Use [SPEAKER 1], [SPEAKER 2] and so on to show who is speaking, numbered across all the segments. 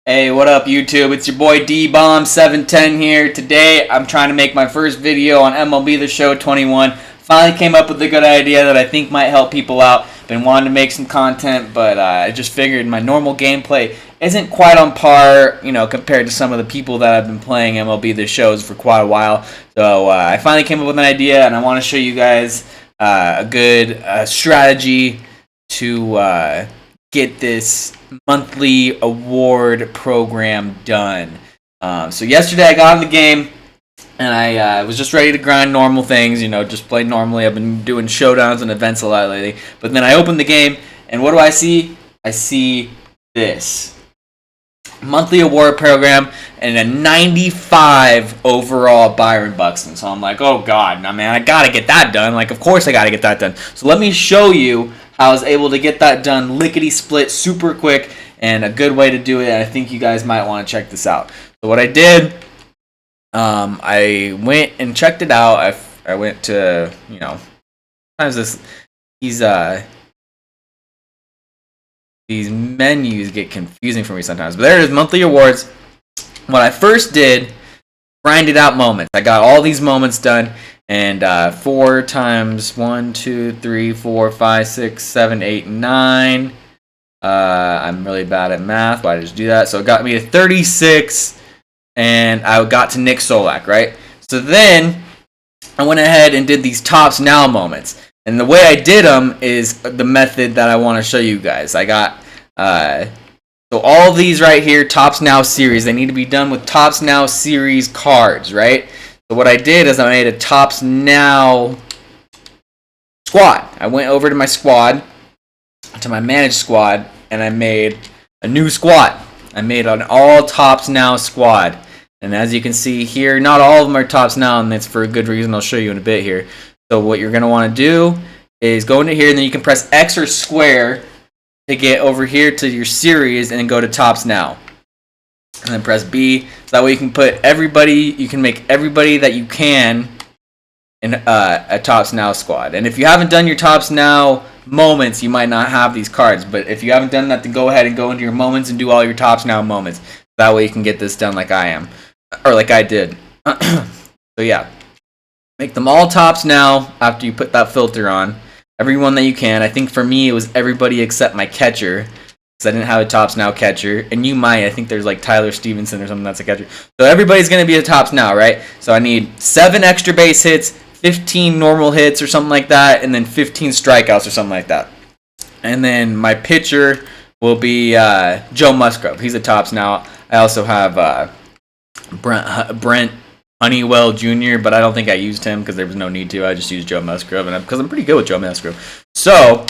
[SPEAKER 1] Hey, what up YouTube? It's your boy D-Bomb710 here. Today, I'm trying to make my first video on MLB The Show 21. Finally came up with a good idea that I think might help people out. Been wanting to make some content, but I just figured my normal gameplay isn't quite on par, compared to some of the people that have been playing MLB The Shows for quite a while. So I finally came up with an idea, and I want to show you guys a good strategy to get this monthly award program done. So yesterday I got in the game and I was just ready to grind normal things, just play normally. I've been doing showdowns and events a lot lately. But then I opened the game and what do I see? I see this monthly award program and a 95 overall Byron Buxton. So I'm like, oh god, I gotta get that done. Of course I gotta get that done. So let me show you how I was able to get that done lickety-split super quick, and a good way to do it. I think you guys might want to check this out. So what I did, I went and checked it out. I went to, sometimes these menus get confusing for me sometimes. But there it is, monthly awards. What I first did, grinded out moments. I got all these moments done. And 4 times 1, 2, 3, 4, 5, 6, 7, 8, 9. I'm really bad at math. Why did I just do that? So it got me to 36, and I got to Nick Solak, right? So then I went ahead and did these tops now moments. And the way I did them is the method that I want to show you guys. I got so all of these right here, tops now series. They need to be done with tops now series cards, right? So what I did is I made a Tops Now squad. I went over to my squad, to my managed squad, and I made a new squad. I made an all Tops Now squad. And as you can see here, not all of them are Tops Now, and that's for a good reason. I'll show you in a bit here. So what you're going to want to do is go into here, and then you can press X or square to get over here to your series, and then go to Tops Now. And then press B, so that way you can put everybody, you can make everybody that you can in a Tops Now squad. And if you haven't done your Tops Now moments, you might not have these cards. But if you haven't done that, then go ahead and go into your moments and do all your Tops Now moments. That way you can get this done like I am, or like I did. So yeah, make them all Tops Now after you put that filter on. Everyone that you can. I think for me it was everybody except my catcher. I didn't have a Tops Now catcher, and you might. I think there's like Tyler Stevenson or something that's a catcher. So everybody's going to be a Tops Now, right? So I need 7 extra base hits, 15 normal hits or something like that, and then 15 strikeouts or something like that. And then my pitcher will be Joe Musgrove. He's a Tops Now. I also have Brent Honeywell Jr., but I don't think I used him because there was no need to. I just used Joe Musgrove because I'm pretty good with Joe Musgrove. So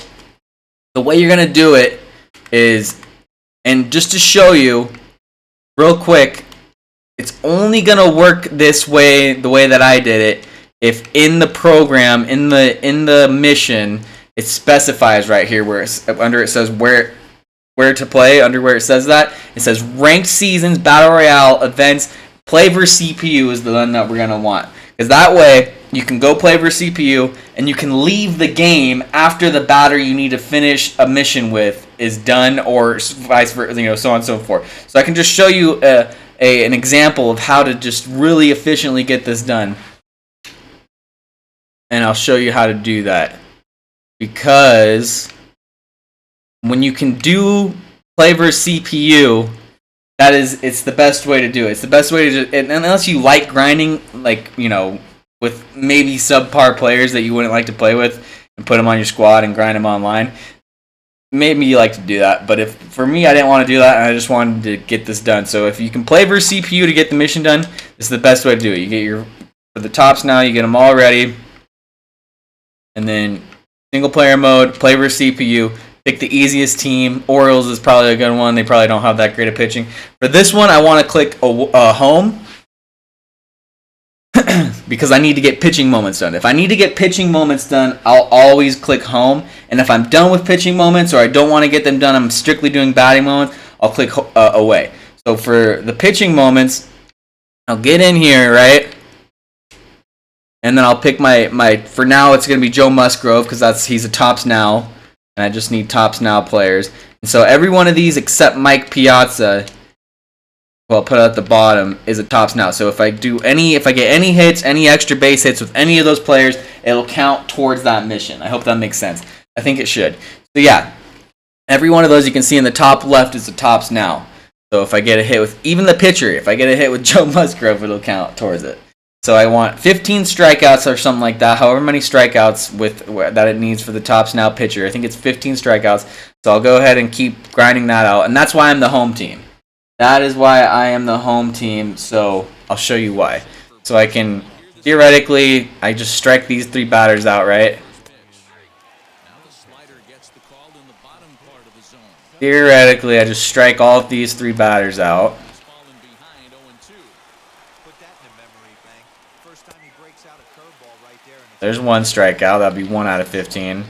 [SPEAKER 1] the way you're going to do it is, and just to show you real quick, it's only gonna work this way, the way that I did it, if in the program, in the mission, it specifies right here where under it says where to play, under where it says that, it says ranked seasons, battle royale, events, play versus CPU is the one that we're gonna want, because that way you can go play versus CPU, and you can leave the game after the batter you need to finish a mission with is done, or vice versa, so on and so forth. So I can just show you an example of how to just really efficiently get this done. And I'll show you how to do that. Because when you can do play versus CPU, it's the best way to do it. It's the best way to do it, unless you like grinding, with maybe subpar players that you wouldn't like to play with and put them on your squad and grind them online. Maybe you like to do that, but for me, I didn't want to do that, and I just wanted to get this done. So if you can play versus CPU to get the mission done, this is the best way to do it. You get for the Tops Now, you get them all ready, and then single player mode, play versus CPU, pick the easiest team. Orioles is probably a good one. They probably don't have that great of pitching. For this one, I want to click home, because I need to get pitching moments done. If I need to get pitching moments done, I'll always click home. And if I'm done with pitching moments, or I don't want to get them done, I'm strictly doing batting moments, I'll click away. So for the pitching moments, I'll get in here, right? And then I'll pick for now it's going to be Joe Musgrove, because he's a Tops Now. And I just need Tops Now players. And so every one of these except Mike Piazza well, put at the bottom is a tops now. So if I get any hits, any extra base hits with any of those players, it'll count towards that mission. I hope that makes sense. I think it should. So yeah, every one of those you can see in the top left is the tops now. So if I get a hit with even the pitcher, if I get a hit with Joe Musgrove, it'll count towards it. So I want 15 strikeouts or something like that, however many strikeouts that it needs for the tops now pitcher. I think it's 15 strikeouts. So I'll go ahead and keep grinding that out, and that's why I'm the home team. That is why I am the home team, so I'll show you why. So I can, theoretically, I just strike these 3 batters out, right? Theoretically, I just strike all of these 3 batters out. There's 1 strikeout. That'd be 1 out of 15.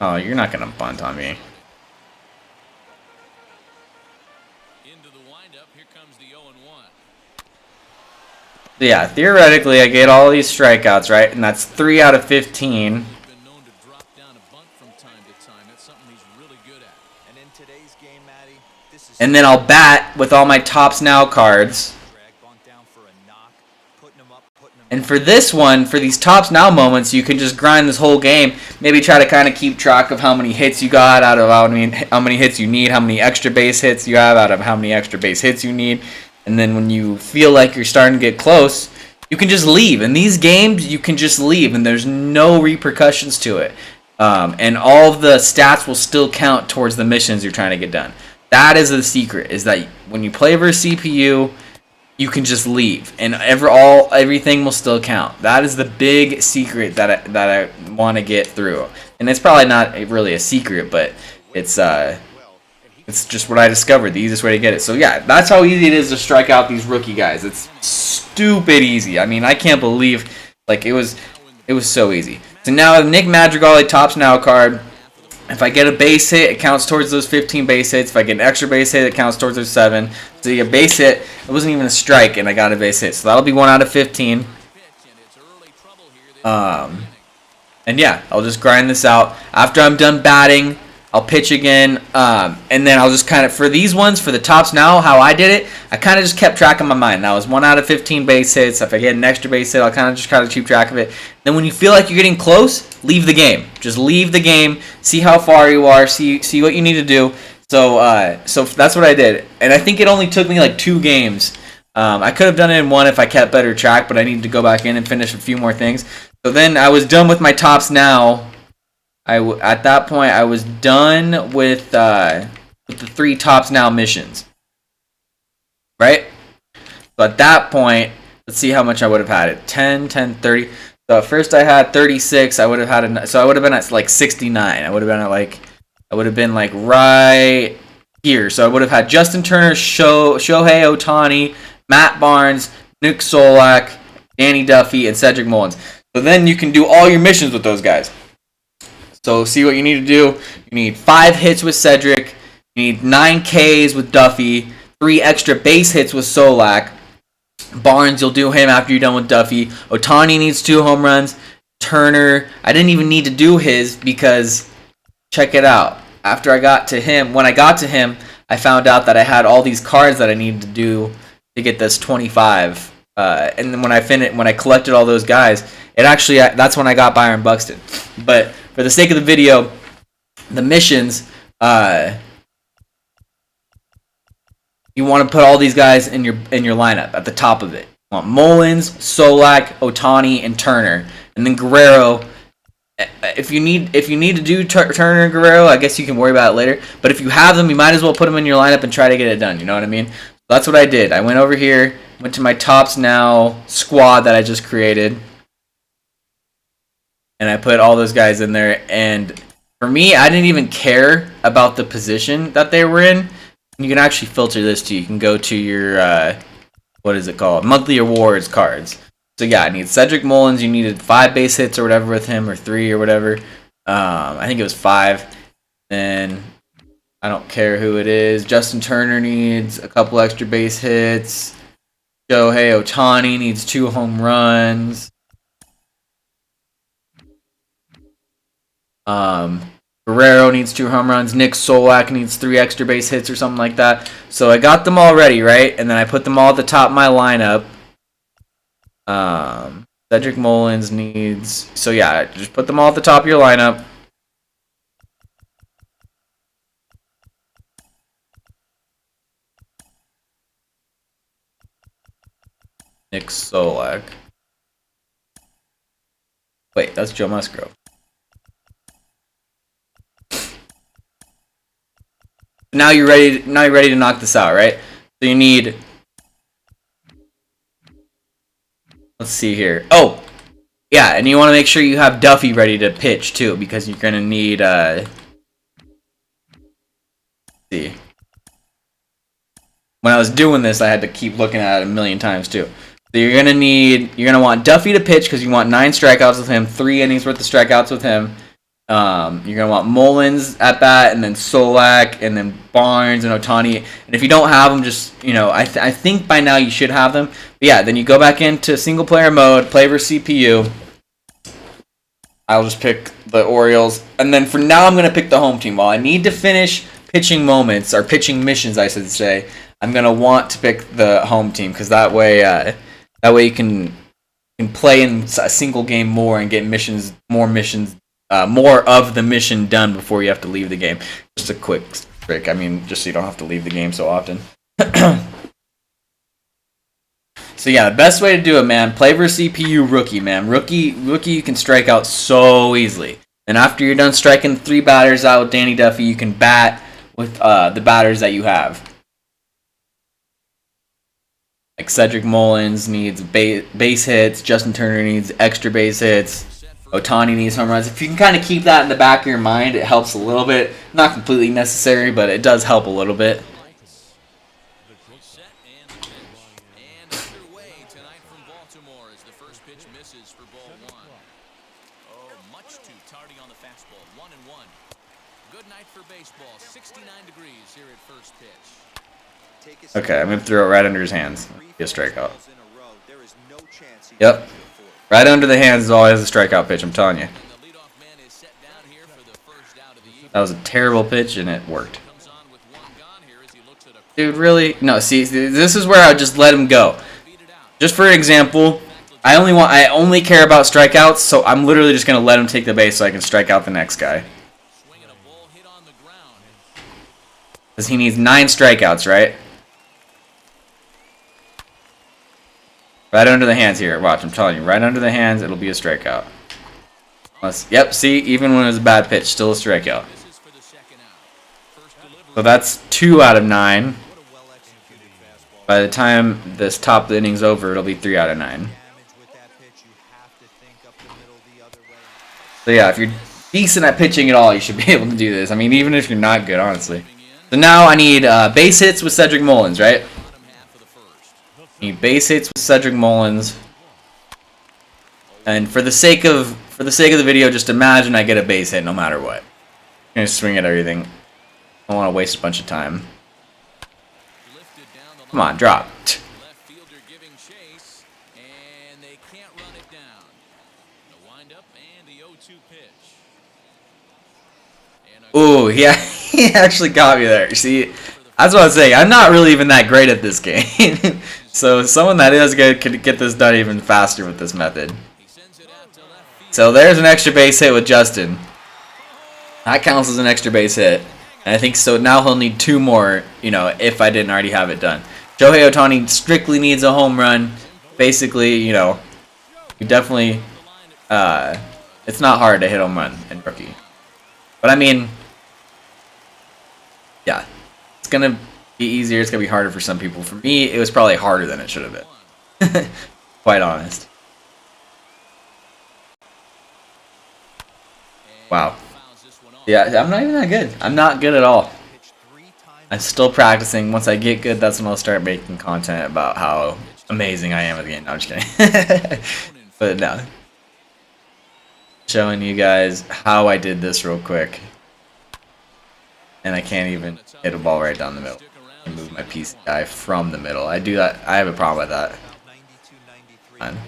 [SPEAKER 1] Oh, you're not going to bunt on me. So yeah, theoretically, I get all these strikeouts, right? And that's 3 out of 15. And then I'll bat with all my tops now cards. And for this one, for these tops now moments, you can just grind this whole game. Maybe try to kind of keep track of how many hits you got out of how many hits you need, how many extra base hits you have out of how many extra base hits you need. And then when you feel like you're starting to get close, you can just leave. In these games, you can just leave, and there's no repercussions to it. And all of the stats will still count towards the missions you're trying to get done. That is the secret, is that when you play versus CPU, you can just leave, and everything will still count. That is the big secret that I want to get through. And it's probably not really a secret, but it's just what I discovered, the easiest way to get it. So yeah, that's how easy it is to strike out these rookie guys. It's stupid easy. I mean, I can't believe, like, it was so easy. So now Nick Madrigal, a tops now card. If I get a base hit, it counts towards those 15 base hits. If I get an extra base hit, it counts towards those 7. So you get a base hit, it wasn't even a strike, and I got a base hit. So that'll be 1 out of 15. And yeah, I'll just grind this out. After I'm done batting, I'll pitch again, and then I'll just kind of, for these ones, for the tops now, how I did it, I kind of just kept track in my mind. That was 1 out of 15 base hits. If I get an extra base hit, I'll kind of just keep track of it. Then when you feel like you're getting close, leave the game. Just leave the game, see how far you are, see what you need to do. So that's what I did. And I think it only took me like 2 games. I could have done it in 1 if I kept better track, but I needed to go back in and finish a few more things. So then I was done with my tops now. At that point, I was done with the 3 tops now missions. Right? So at that point, let's see how much I would have had it. 10, 10, 30. So at first I had 36. I would have had so I would have been at like 69. I would have been like right here. So I would have had Justin Turner, Shohei Ohtani, Matt Barnes, Nick Solak, Danny Duffy, and Cedric Mullins. So then you can do all your missions with those guys. So see what you need to do. You need 5 hits with Cedric. You need 9 Ks with Duffy. 3 extra base hits with Solak. Barnes, you'll do him after you're done with Duffy. Ohtani needs 2 home runs. Turner, I didn't even need to do his because, check it out. When I got to him, I found out that I had all these cards that I needed to do to get this 25. And then when I collected all those guys, that's when I got Byron Buxton. But for the sake of the video, the missions, you want to put all these guys in your lineup at the top of it. You want Mullins, Solak, Ohtani, and Turner, and then Guerrero. If you need to do Turner and Guerrero, I guess you can worry about it later. But if you have them, you might as well put them in your lineup and try to get it done. You know what I mean? So that's what I did. I went over here, went to my tops now squad that I just created. And I put all those guys in there. And for me, I didn't even care about the position that they were in. You can actually filter this too. You can go to your, what is it called? Monthly awards cards. So yeah, I need Cedric Mullins. You needed 5 base hits or whatever with him, or 3 or whatever. I think it was 5. Then I don't care who it is. Justin Turner needs a couple extra base hits. Shohei Ohtani needs 2 home runs. Guerrero needs 2 home runs. Nick Solak needs 3 extra base hits or something like that. So I got them all ready, right? And then I put them all at the top of my lineup. Cedric Mullins needs... So yeah, just put them all at the top of your lineup. Nick Solak. Wait, that's Joe Musgrove. Now you're ready to knock this out, right? So you need... Let's see here. Oh! Yeah, and you want to make sure you have Duffy ready to pitch, too, because you're going to need... Let's see. When I was doing this, I had to keep looking at it a million times, too. So you're going to want Duffy to pitch because you want 9 strikeouts with him, 3 innings worth of strikeouts with him. You're going to want Mullins at bat, and then Solak, and then Barnes and Ohtani. And if you don't have them, just, I think by now you should have them. But yeah, then you go back into single player mode, play versus CPU. I'll just pick the Orioles. And then for now, I'm going to pick the home team. While I need to finish pitching moments, or pitching missions, I should say, I'm going to want to pick the home team, because that way you can play in a single game more and get more of the mission done before you have to leave the game. Just a quick trick. I mean, just so you don't have to leave the game so often. So yeah, the best way to do it, man, play versus CPU rookie, man. Rookie, you can strike out so easily. And after you're done striking 3 batters out with Danny Duffy, you can bat with the batters that you have. Like Cedric Mullins needs base hits, Justin Turner needs extra base hits. Ohtani needs home runs. If you can kind of keep that in the back of your mind, it helps a little bit. Not completely necessary, but it does help a little bit. Okay, I'm going to throw it right under his hands. Be a strikeout. Yep. Right under the hands is always a strikeout pitch, I'm telling you. That was a terrible pitch, and it worked. Dude, really? No, see, this is where I would just let him go. Just for example, I only care about strikeouts, so I'm literally just going to let him take the base so I can strike out the next guy. Because he needs 9 strikeouts, right? Right under the hands here. Watch, I'm telling you. Right under the hands, it'll be a strikeout. Yep, see? Even when it was a bad pitch, still a strikeout. So that's 2 out of 9. By the time this top inning's over, it'll be 3 out of 9. So yeah, if you're decent at pitching at all, you should be able to do this. I mean, even if you're not good, honestly. So now I need base hits with Cedric Mullins, right? Need base hits with Cedric Mullins. And for the sake of the video, just imagine I get a base hit no matter what. I'm gonna swing at everything. I don't want to waste a bunch of time. Come on, drop. Ooh, yeah, he actually got me there. See, that's what I was saying. I'm not really even that great at this game. So someone that is good could get this done even faster with this method. So there's an extra base hit with Justin. That counts as an extra base hit. And I think so now he'll need 2 more, if I didn't already have it done. Shohei Ohtani strictly needs a home run. Basically, you definitely, it's not hard to hit a home run in rookie. But I mean, yeah, it's going to be easier. It's going to be harder for some people. For me, it was probably harder than it should have been. Quite honest. Wow. Yeah, I'm not even that good. I'm not good at all. I'm still practicing. Once I get good, that's when I'll start making content about how amazing I am at the game. No, I'm just kidding. But no. Showing you guys how I did this real quick. And I can't even hit a ball right down the middle. I can move my PCI from the middle. I do that. I have a problem with that. Fine.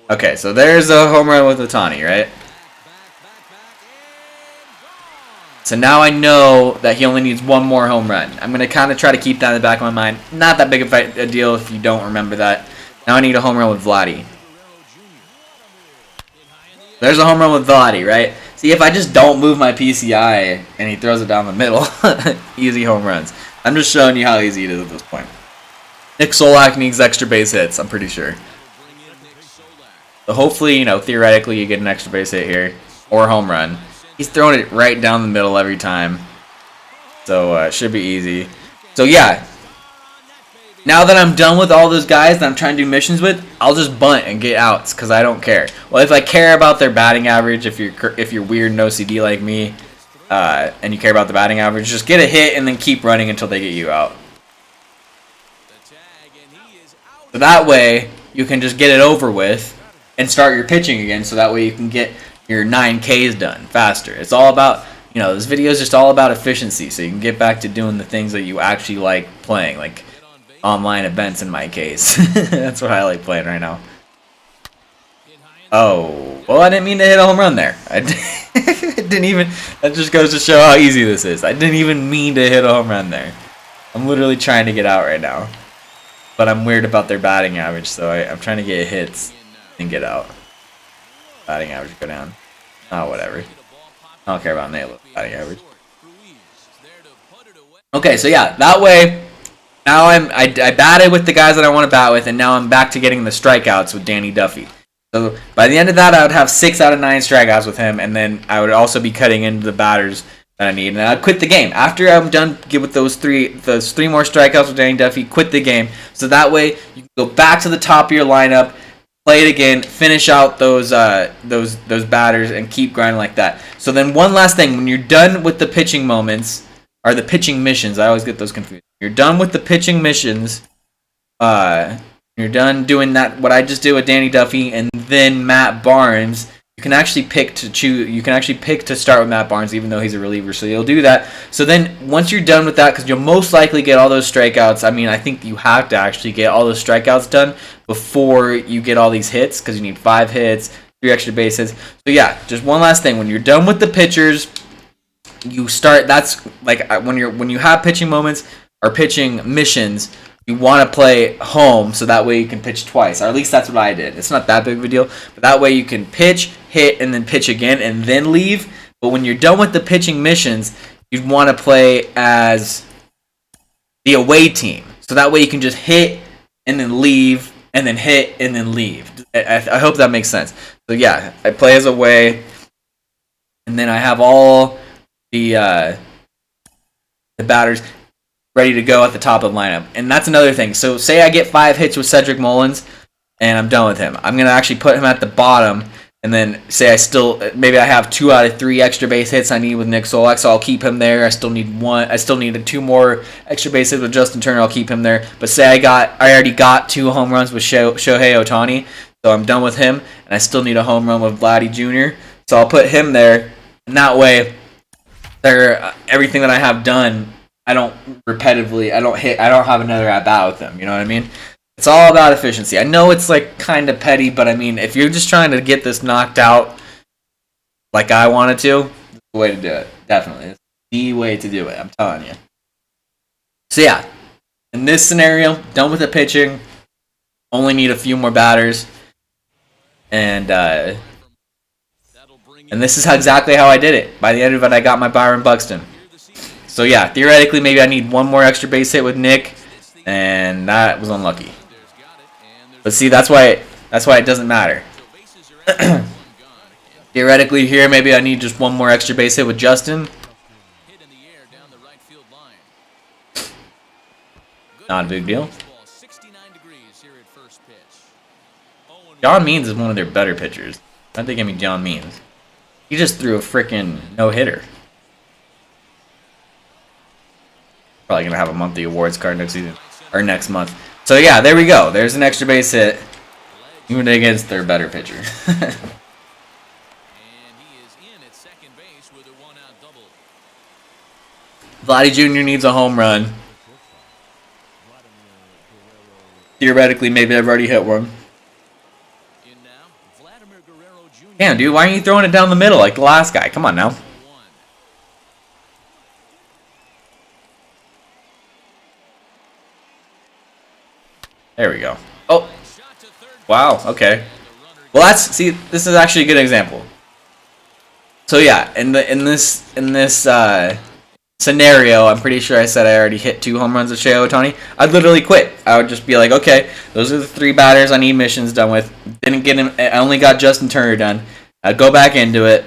[SPEAKER 1] Okay, so there's a home run with Ohtani, right? So now I know that he only needs one more home run. I'm going to kind of try to keep that in the back of my mind. Not that big of a deal if you don't remember that. Now I need a home run with Vladdy. There's a home run with Vladdy, right? See, if I just don't move my PCI and he throws it down the middle, easy home runs. I'm just showing you how easy it is at this point. Nick Solak needs extra base hits, I'm pretty sure. So hopefully, you know, theoretically you get an extra base hit here. Or a home run. He's throwing it right down the middle every time. So it should be easy. So yeah. Now that I'm done with all those guys that I'm trying to do missions with, I'll just bunt and get outs because I don't care. Well, if I care about their batting average, if you're weird and OCD like me, and you care about the batting average, just get a hit and then keep running until they get you out. So that way you can just get it over with and start your pitching again. So that way you can get your 9Ks done faster. It's all about, you know, this video is just all about efficiency. So you can get back to doing the things that you actually like playing, like online events in my case. That's what I like playing right now. Oh, well, I didn't mean to hit a home run there. I didn't even, that just goes to show how easy this is. I didn't even mean to hit a home run there. I'm literally trying to get out right now. But I'm weird about their batting average, so I'm trying to get hits and get out. Batting average go down. Oh, whatever. I don't care about nail batting average. Okay, so yeah, that way, now I batted with the guys that I want to bat with, and now I'm back to getting the strikeouts with Danny Duffy. So by the end of that, I would have 6 out of 9 strikeouts with him, and then I would also be cutting into the batters that I need, and I'd quit the game after I'm done with those three more strikeouts with Danny Duffy. Quit the game, so that way you can go back to the top of your lineup, play it again, finish out those batters, and keep grinding like that. So then one last thing, when you're done with the pitching moments or the pitching missions, I always get those confused. You're done with the pitching missions. You're done doing that. What I just did with Danny Duffy and then Matt Barnes. You can actually pick to choose. You can actually pick to start with Matt Barnes, even though he's a reliever. So you'll do that. So then, once you're done with that, because you'll most likely get all those strikeouts. I mean, I think you have to actually get all those strikeouts done before you get all these hits, because you need 5 hits, 3 extra base hits. So yeah, just one last thing. When you're done with the pitchers, you start. That's like when you have pitching moments or pitching missions. You want to play home so that way you can pitch twice, or at least that's what I did. It's not that big of a deal, but that way you can pitch, hit, and then pitch again and then leave. But when you're done with the pitching missions, you'd want to play as the away team. So that way you can just hit and then leave and then hit and then leave. I hope that makes sense. So yeah, I play as away, and then I have all the batters ready to go at the top of the lineup. And that's another thing. So say I get 5 hits with Cedric Mullins and I'm done with him. I'm going to actually put him at the bottom, and then say maybe I have 2 out of 3 extra base hits I need with Nick Solak, so I'll keep him there. I still need 2 more extra base hits with Justin Turner. I'll keep him there. But say I already got 2 home runs with Shohei Ohtani, so I'm done with him, and I still need a home run with Vladdy Jr., so I'll put him there. And that way, everything that I have done, I don't have another at bat with them. You know what I mean? It's all about efficiency. I know it's like kind of petty, but I mean, if you're just trying to get this knocked out like I wanted to, it's the way to do it. Definitely. It's the way to do it. I'm telling you. So yeah, in this scenario, done with the pitching, only need a few more batters, and this is exactly how I did it. By the end of it, I got my Byron Buxton. So yeah, theoretically, maybe I need 1 more extra base hit with Nick, and that was unlucky. But see, that's why it doesn't matter. Theoretically, here maybe I need just 1 more extra base hit with Justin. Not a big deal. John Means is one of their better pitchers. Why'd they give me John Means? He just threw a freaking no-hitter. Probably gonna have a monthly awards card next season or next month. So yeah, there we go. There's an extra base hit, even against their better pitcher. Vladdy Jr. needs a home run. Theoretically, maybe I've already hit one. Damn, dude, why aren't you throwing it down the middle like the last guy? Come on now. There we go. Oh, wow. Okay. Well, this is actually a good example. So yeah, in this scenario, I'm pretty sure I said I already hit 2 home runs with Shohei Ohtani. I'd literally quit. I would just be like, okay, those are the 3 batters I need missions done with. Didn't get him. I only got Justin Turner done. I'd go back into it,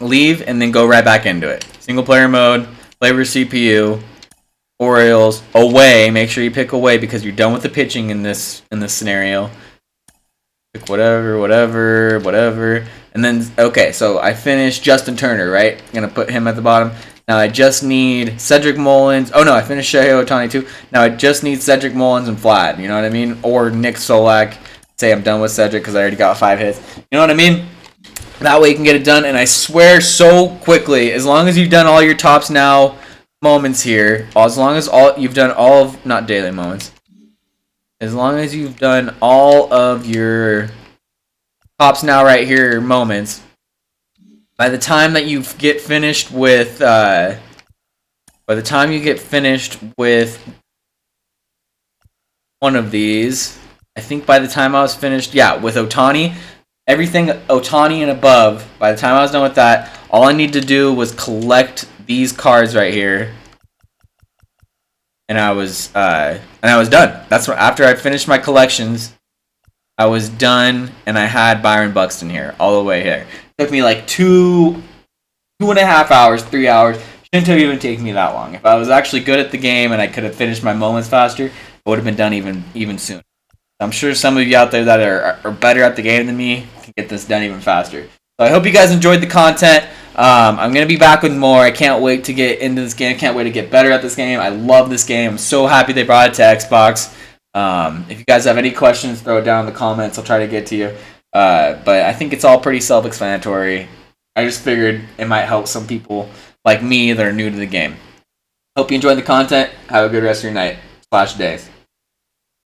[SPEAKER 1] leave, and then go right back into it. Single player mode, play with CPU, Orioles, away. Make sure you pick away because you're done with the pitching in this scenario. Pick whatever. And then, okay, so I finished Justin Turner, right? I'm going to put him at the bottom. Now I just need Cedric Mullins. Oh, no, I finished Shohei Ohtani too. Now I just need Cedric Mullins and Vlad, you know what I mean? Or Nick Solak. Say I'm done with Cedric because I already got 5 hits. You know what I mean? That way you can get it done. And I swear so quickly, as long as you've done all your tops now moments here, as long as you've done all of, not daily moments, as long as you've done all of your tops now right here moments, by the time that you get finished with one of these, I think by the time I was finished, with Ohtani, everything Ohtani and above, by the time I was done with that, all I need to do was collect these cards right here, and I was done. That's what, after I finished my collections, I was done, and I had Byron Buxton here, all the way here. It took me like 2.5 hours, 3 hours. Shouldn't have even taken me that long. If I was actually good at the game and I could have finished my moments faster, it would have been done even sooner. I'm sure some of you out there that are better at the game than me can get this done even faster. So I hope you guys enjoyed the content. I'm going to be back with more. I can't wait to get into this game. Can't wait to get better at this game. I love this game. I'm so happy they brought it to Xbox. If you guys have any questions, throw it down in the comments. I'll try to get to you. But I think it's all pretty self-explanatory. I just figured it might help some people like me that are new to the game. Hope you enjoyed the content. Have a good rest of your night / days.